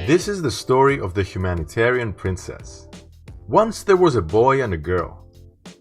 This is the story of the humanitarian princess. Once there was a boy and a girl.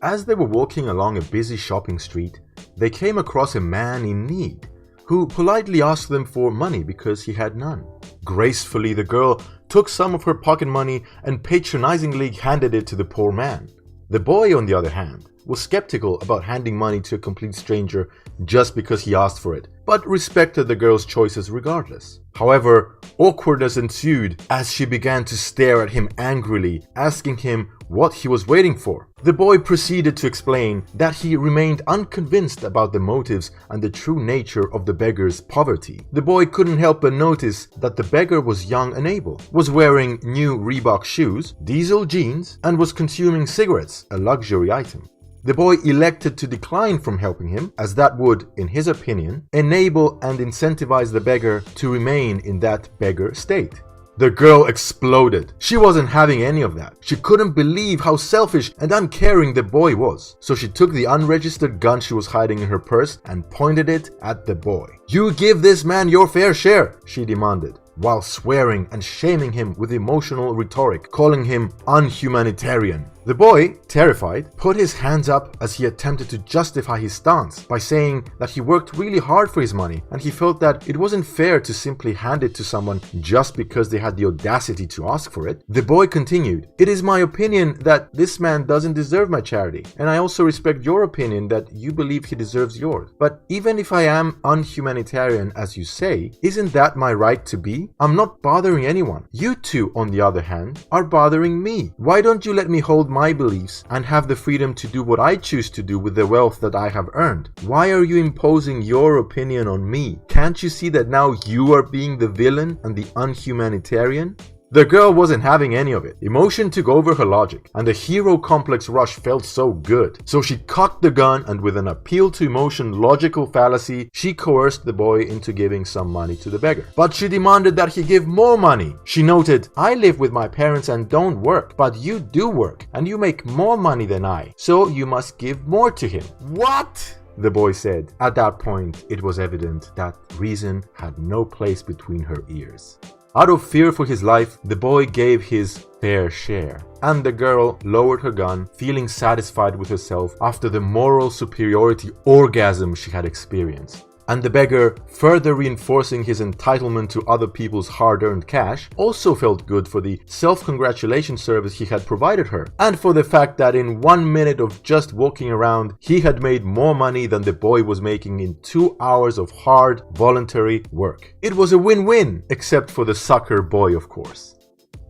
As they were walking along a busy shopping street, they came across a man in need, who politely asked them for money because he had none. Gracefully, the girl took some of her pocket money and patronizingly handed it to the poor man. The boy, on the other hand, was skeptical about handing money to a complete stranger just because he asked for it, but respected the girl's choices regardless. However, awkwardness ensued as she began to stare at him angrily, asking him what he was waiting for. The boy proceeded to explain that he remained unconvinced about the motives and the true nature of the beggar's poverty. The boy couldn't help but notice that the beggar was young and able, was wearing new Reebok shoes, diesel jeans, and was consuming cigarettes, a luxury item. The boy elected to decline from helping him, as that would, in his opinion, enable and incentivize the beggar to remain in that beggar state. The girl exploded. She wasn't having any of that. She couldn't believe how selfish and uncaring the boy was. So she took the unregistered gun she was hiding in her purse and pointed it at the boy. "You give this man your fair share," she demanded, while swearing and shaming him with emotional rhetoric, calling him unhumanitarian. The boy, terrified, put his hands up as he attempted to justify his stance by saying that he worked really hard for his money and he felt that it wasn't fair to simply hand it to someone just because they had the audacity to ask for it. The boy continued, "It is my opinion that this man doesn't deserve my charity, and I also respect your opinion that you believe he deserves yours. But even if I am unhumanitarian as you say, isn't that my right to be? I'm not bothering anyone. You two, on the other hand, are bothering me. Why don't you let me hold my beliefs and have the freedom to do what I choose to do with the wealth that I have earned? Why are you imposing your opinion on me? Can't you see that now you are being the villain and the unhumanitarian?" The girl wasn't having any of it. Emotion took over her logic, and the hero complex rush felt so good. So she cocked the gun, and with an appeal to emotion logical fallacy, she coerced the boy into giving some money to the beggar. But she demanded that he give more money. She noted, "I live with my parents and don't work, but you do work, and you make more money than I, so you must give more to him." "What?" the boy said. At that point, it was evident that reason had no place between her ears. Out of fear for his life, the boy gave his fair share, and the girl lowered her gun, feeling satisfied with herself after the moral superiority orgasm she had experienced. And the beggar, further reinforcing his entitlement to other people's hard-earned cash, also felt good for the self-congratulation service he had provided her, and for the fact that in 1 minute of just walking around, he had made more money than the boy was making in 2 hours of hard, voluntary work. It was a win-win, except for the sucker boy, of course.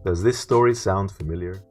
Does this story sound familiar?